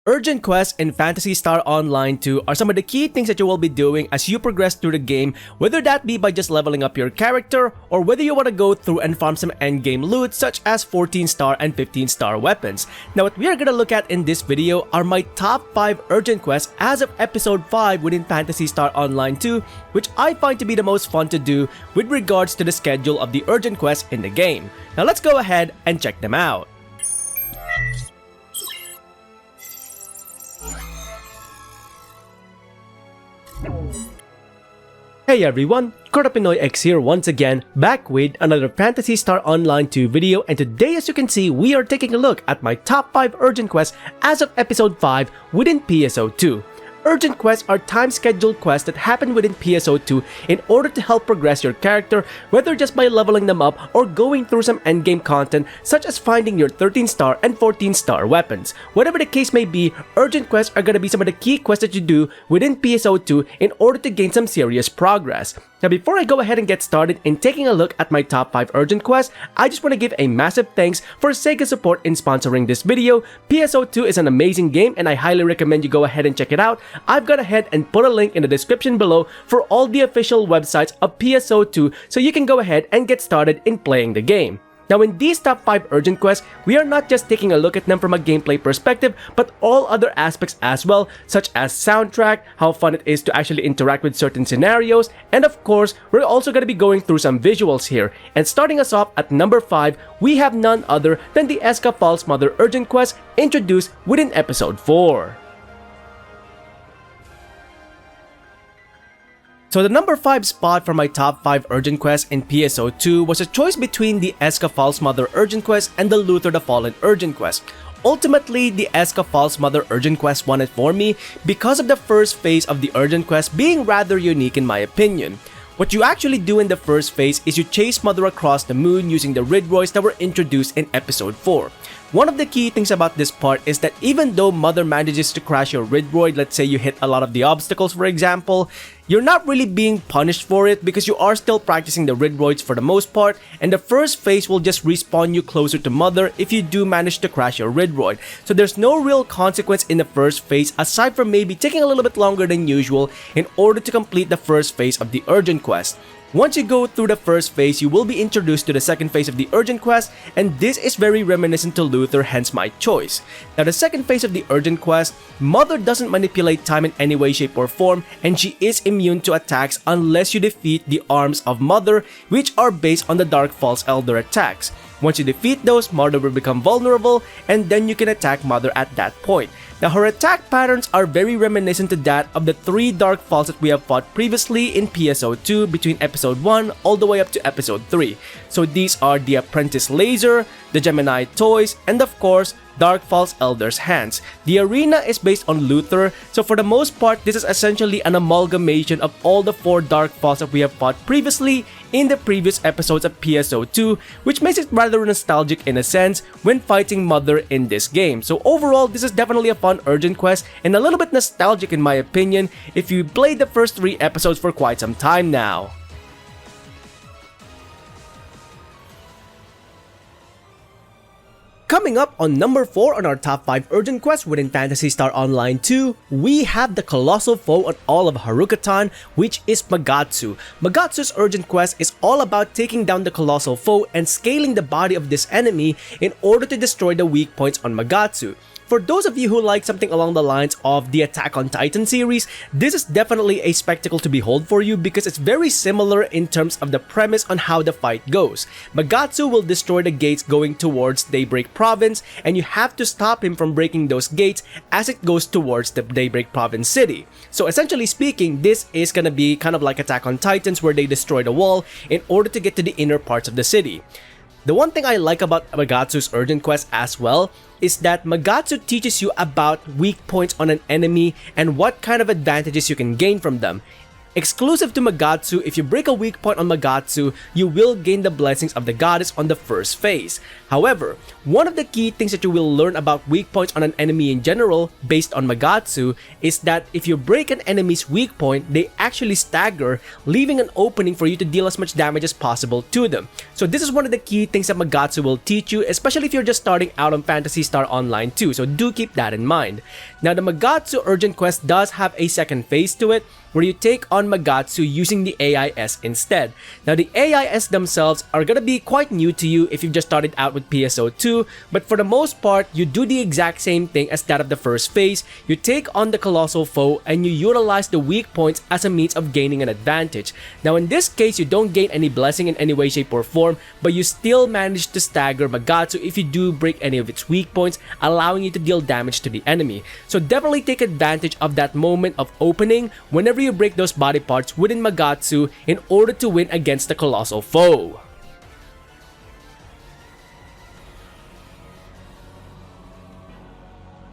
Urgent quests in Phantasy Star Online 2 are some of the key things that you will be doing as you progress through the game, whether that be by just leveling up your character or whether you want to go through and farm some endgame loot such as 14-star and 15-star weapons. Now what we are going to look at in this video are my top 5 urgent quests as of episode 5 within Phantasy Star Online 2, which I find to be the most fun to do with regards to the schedule of the urgent quests in the game. Now let's go ahead and check them out. Hey everyone, Pinoy X here once again, back with another Phantasy Star Online 2 video, and today as you can see, we are taking a look at my top 5 urgent quests as of episode 5 within PSO2. Urgent quests are time-scheduled quests that happen within PSO2 in order to help progress your character, whether just by leveling them up or going through some endgame content such as finding your 13-star and 14-star weapons. Whatever the case may be, urgent quests are going to be some of the key quests that you do within PSO2 in order to gain some serious progress. Now before I go ahead and get started in taking a look at my top 5 urgent quests, I just want to give a massive thanks for Sega's support in sponsoring this video. PSO2 is an amazing game and I highly recommend you go ahead and check it out. I've gone ahead and put a link in the description below for all the official websites of PSO2 so you can go ahead and get started in playing the game. Now in these top 5 urgent quests, we are not just taking a look at them from a gameplay perspective, but all other aspects as well, such as soundtrack, how fun it is to actually interact with certain scenarios, and of course, we're also going to be going through some visuals here. And starting us off at number 5, we have none other than the Esca Falz Mother urgent quest introduced within episode 4. So the number 5 spot for my top 5 urgent quests in PSO2 was a choice between the Esca Falz Mother urgent quest and the Luther the Fallen urgent quest. Ultimately, the Esca Falz Mother urgent quest won it for me because of the first phase of the urgent quest being rather unique in my opinion. What you actually do in the first phase is you chase Mother across the moon using the Ridroids that were introduced in episode 4. One of the key things about this part is that even though Mother manages to crash your Ridroid, let's say you hit a lot of the obstacles for example, you're not really being punished for it because you are still practicing the Ridroids for the most part, and the first phase will just respawn you closer to Mother if you do manage to crash your Ridroid. So there's no real consequence in the first phase aside from maybe taking a little bit longer than usual in order to complete the first phase of the urgent quest. Once you go through the first phase, you will be introduced to the second phase of the urgent quest, and this is very reminiscent to Luther, hence my choice. Now the second phase of the urgent quest, Mother doesn't manipulate time in any way, shape or form, and she is immune to attacks unless you defeat the arms of Mother, which are based on the Dark Falz Elder attacks. Once you defeat those, Mother will become vulnerable, and then you can attack Mother at that point. Now her attack patterns are very reminiscent to that of the 3 Dark Falz that we have fought previously in PSO2 between episode 1 all the way up to episode 3. So these are the Apprentice Laser, the Gemini Toys, and of course, Dark Falz Elder's Hands. The arena is based on Luther, so for the most part, this is essentially an amalgamation of all the 4 Dark Falz that we have fought previously in the previous episodes of PSO2, which makes it rather nostalgic in a sense when fighting Mother in this game. So overall, this is definitely a fun urgent quest and a little bit nostalgic in my opinion if you played the first 3 episodes for quite some time now. Coming up on number 4 on our top 5 urgent quests within Phantasy Star Online 2, we have the colossal foe on all of Harukatan, which is Magatsu. Magatsu's urgent quest is all about taking down the colossal foe and scaling the body of this enemy in order to destroy the weak points on Magatsu. For those of you who like something along the lines of the Attack on Titan series, this is definitely a spectacle to behold for you because it's very similar in terms of the premise on how the fight goes. Magatsu will destroy the gates going towards Daybreak Province, and you have to stop him from breaking those gates as it goes towards the Daybreak Province city. So essentially speaking, this is gonna be kind of like Attack on Titans where they destroy the wall in order to get to the inner parts of the city. The one thing I like about Magatsu's urgent quest as well is that Magatsu teaches you about weak points on an enemy and what kind of advantages you can gain from them. Exclusive to Magatsu, if you break a weak point on Magatsu, you will gain the blessings of the goddess on the first phase. However, one of the key things that you will learn about weak points on an enemy in general, based on Magatsu, is that if you break an enemy's weak point, they actually stagger, leaving an opening for you to deal as much damage as possible to them. So this is one of the key things that Magatsu will teach you, especially if you're just starting out on Phantasy Star Online too, so do keep that in mind. Now the Magatsu urgent quest does have a second phase to it, where you take on Magatsu using the AIS instead. Now the AIS themselves are gonna be quite new to you if you've just started out with PSO2, but for the most part, you do the exact same thing as that of the first phase. You take on the colossal foe and you utilize the weak points as a means of gaining an advantage. Now in this case, you don't gain any blessing in any way, shape, or form, but you still manage to stagger Magatsu if you do break any of its weak points, allowing you to deal damage to the enemy. So definitely take advantage of that moment of opening whenever you break those body parts within Magatsu in order to win against the colossal foe.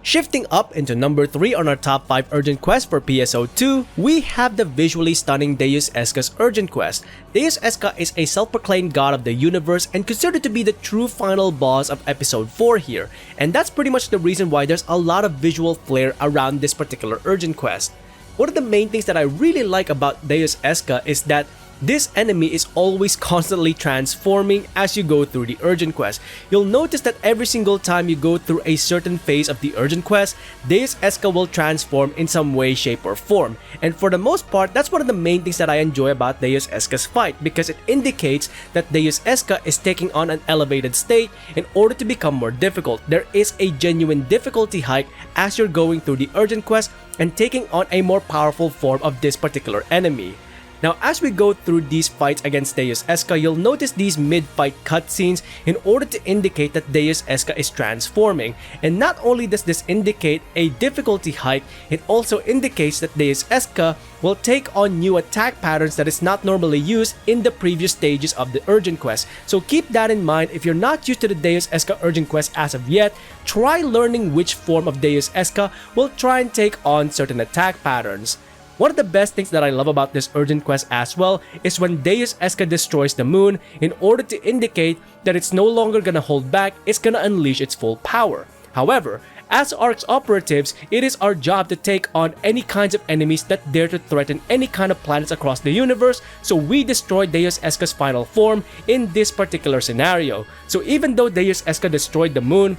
Shifting up into number 3 on our top 5 urgent quests for PSO2, we have the visually stunning Deus Esca's urgent quest. Deus Esca is a self-proclaimed god of the universe and considered to be the true final boss of episode 4 here, and that's pretty much the reason why there's a lot of visual flair around this particular urgent quest. One of the main things that I really like about Deus Esca is that this enemy is always constantly transforming as you go through the urgent quest. You'll notice that every single time you go through a certain phase of the urgent quest, Deus Esca will transform in some way, shape, or form. And for the most part, that's one of the main things that I enjoy about Deus Esca's fight, because it indicates that Deus Esca is taking on an elevated state in order to become more difficult. There is a genuine difficulty hike as you're going through the urgent quest and taking on a more powerful form of this particular enemy. Now, as we go through these fights against Deus Esca, you'll notice these mid-fight cutscenes in order to indicate that Deus Esca is transforming. And not only does this indicate a difficulty hike, it also indicates that Deus Esca will take on new attack patterns that is not normally used in the previous stages of the urgent quest. So keep that in mind. If you're not used to the Deus Esca urgent quest as of yet, try learning which form of Deus Esca will try and take on certain attack patterns. One of the best things that I love about this urgent quest as well is when Deus Esca destroys the moon in order to indicate that it's no longer gonna hold back, it's gonna unleash its full power. However, as ARC's operatives, it is our job to take on any kinds of enemies that dare to threaten any kind of planets across the universe, so we destroy Deus Esca's final form in this particular scenario. So even though Deus Esca destroyed the moon,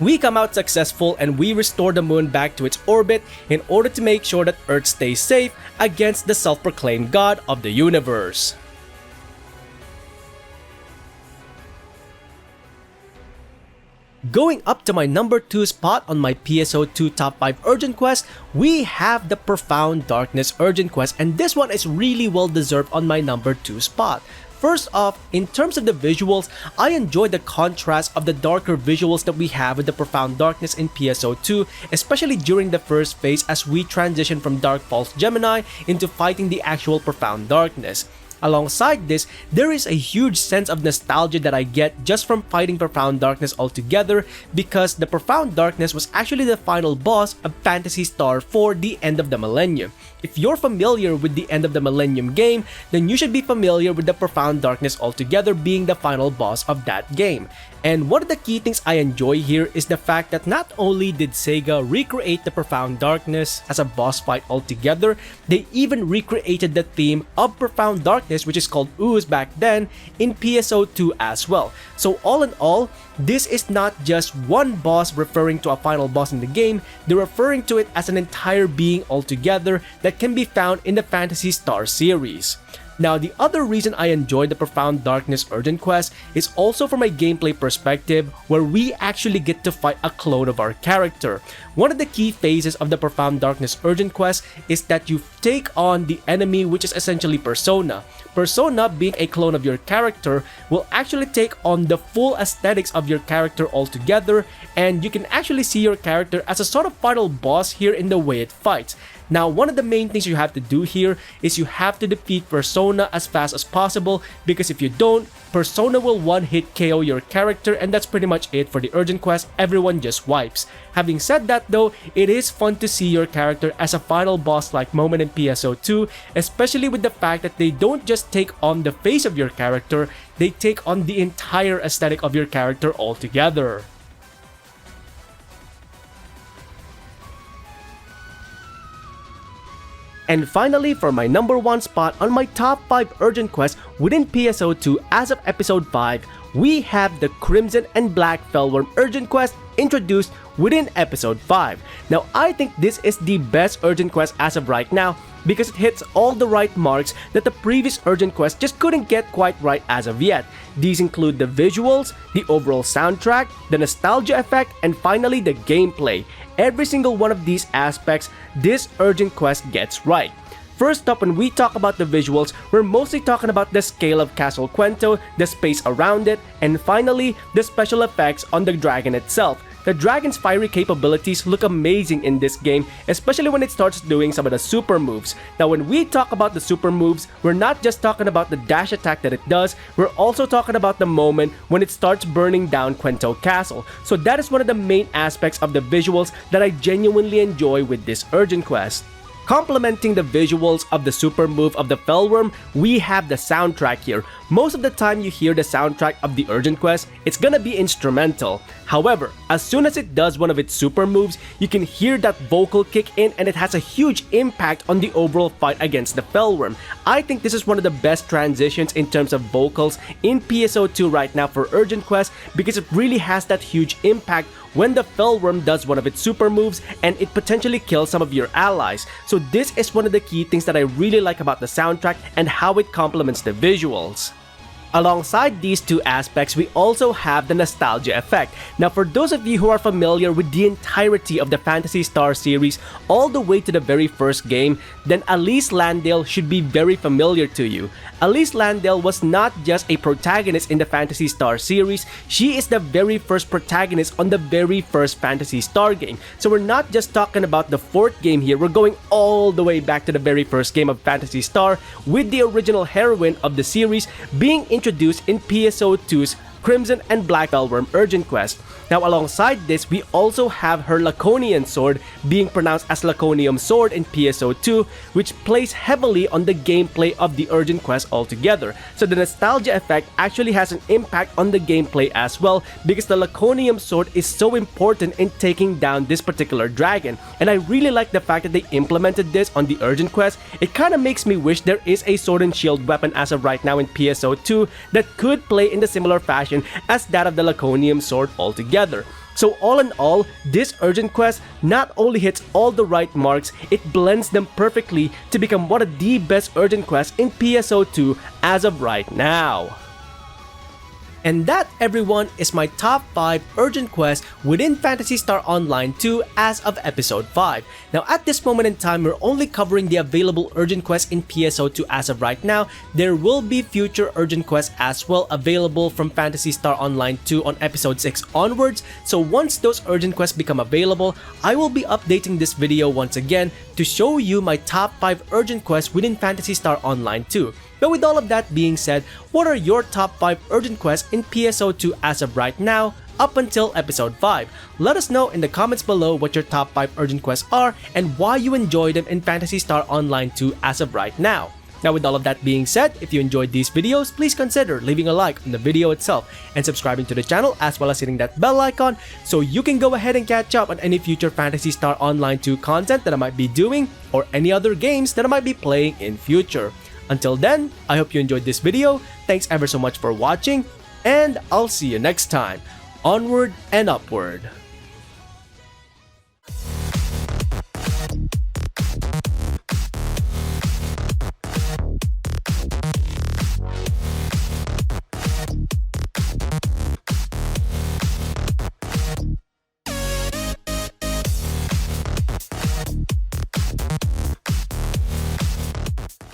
we come out successful and we restore the moon back to its orbit in order to make sure that Earth stays safe against the self-proclaimed god of the universe. Going up to my number 2 spot on my PSO2 top 5 urgent quest, we have the Profound Darkness urgent quest, and this one is really well deserved on my number 2 spot. First off, in terms of the visuals, I enjoy the contrast of the darker visuals that we have with the Profound Darkness in PSO2, especially during the first phase as we transition from Dark Falz Gemini into fighting the actual Profound Darkness. Alongside this, there is a huge sense of nostalgia that I get just from fighting Profound Darkness altogether, because the Profound Darkness was actually the final boss of Phantasy Star 4, The End of the Millennium. If you're familiar with the End of the Millennium game, then you should be familiar with the Profound Darkness altogether being the final boss of that game. And one of the key things I enjoy here is the fact that not only did Sega recreate the Profound Darkness as a boss fight altogether, they even recreated the theme of Profound Darkness, which is called Ooze back then, in PSO2 as well. So all in all, this is not just one boss referring to a final boss in the game, they're referring to it as an entire being altogether that can be found in the Phantasy Star series. Now, the other reason I enjoy the Profound Darkness urgent quest is also from a gameplay perspective, where we actually get to fight a clone of our character. One of the key phases of the Profound Darkness urgent quest is that you take on the enemy, which is essentially Persona. Persona, being a clone of your character, will actually take on the full aesthetics of your character altogether, and you can actually see your character as a sort of final boss here in the way it fights. Now, one of the main things you have to do here is you have to defeat Persona as fast as possible, because if you don't, Persona will one-hit KO your character, and that's pretty much it for the urgent quest. Everyone just wipes. Having said that though, it is fun to see your character as a final boss-like moment in PSO2, especially with the fact that they don't just take on the face of your character, they take on the entire aesthetic of your character altogether. And finally, for my number 1 spot on my top 5 urgent quests within PSO2 as of episode 5, we have the Crimson and Black Fellworm urgent quest introduced within episode 5. Now, I think this is the best urgent quest as of right now, because it hits all the right marks that the previous urgent quest just couldn't get quite right as of yet. These include the visuals, the overall soundtrack, the nostalgia effect, and finally the gameplay. Every single one of these aspects, this urgent quest gets right. First up, when we talk about the visuals, we're mostly talking about the scale of Castle Cuento, the space around it, and finally, the special effects on the dragon itself. The dragon's fiery capabilities look amazing in this game, especially when it starts doing some of the super moves. Now, when we talk about the super moves, we're not just talking about the dash attack that it does, we're also talking about the moment when it starts burning down Cuento Castle. So that is one of the main aspects of the visuals that I genuinely enjoy with this urgent quest. Complementing the visuals of the super move of the Fellworm, we have the soundtrack here. Most of the time you hear the soundtrack of the urgent quest, it's gonna be instrumental. However, as soon as it does one of its super moves, you can hear that vocal kick in, and it has a huge impact on the overall fight against the Fellworm. I think this is one of the best transitions in terms of vocals in PSO2 right now for urgent quest, because it really has that huge impact when the Fellworm does one of its super moves and it potentially kills some of your allies. So this is one of the key things that I really like about the soundtrack and how it complements the visuals. Alongside these two aspects, we also have the nostalgia effect. Now, for those of you who are familiar with the entirety of the Phantasy Star series all the way to the very first game, then Elise Landale should be very familiar to you. Elise Landale was not just a protagonist in the Phantasy Star series, she is the very first protagonist on the very first Phantasy Star game. So we're not just talking about the 4th game here, we're going all the way back to the very first game of Phantasy Star, with the original heroine of the series being introduced in PSO2's Crimson and Black Fellworm urgent quest. Now, alongside this, we also have her Laconian sword, being pronounced as Laconium sword in PSO2, which plays heavily on the gameplay of the urgent quest altogether. So the nostalgia effect actually has an impact on the gameplay as well, because the Laconium sword is so important in taking down this particular dragon. And I really like the fact that they implemented this on the urgent quest. It kind of makes me wish there is a sword and shield weapon as of right now in PSO2 that could play in the similar fashion as that of the Laconium sword altogether. So all in all, this urgent quest not only hits all the right marks, it blends them perfectly to become one of the best urgent quests in PSO2 as of right now. And that, everyone, is my top 5 urgent quests within Phantasy Star Online 2 as of episode 5. Now, at this moment in time, we're only covering the available urgent quests in PSO2 as of right now. There will be future urgent quests as well available from Phantasy Star Online 2 on episode 6 onwards. So once those urgent quests become available, I will be updating this video once again to show you my top 5 urgent quests within Phantasy Star Online 2. But with all of that being said, what are your top 5 urgent quests in PSO2 as of right now, up until episode 5? Let us know in the comments below what your top 5 urgent quests are and why you enjoy them in Phantasy Star Online 2 as of right now. Now, with all of that being said, if you enjoyed these videos, please consider leaving a like on the video itself and subscribing to the channel, as well as hitting that bell icon so you can go ahead and catch up on any future Phantasy Star Online 2 content that I might be doing or any other games that I might be playing in future. Until then, I hope you enjoyed this video. Thanks ever so much for watching, and I'll see you next time. Onward and upward.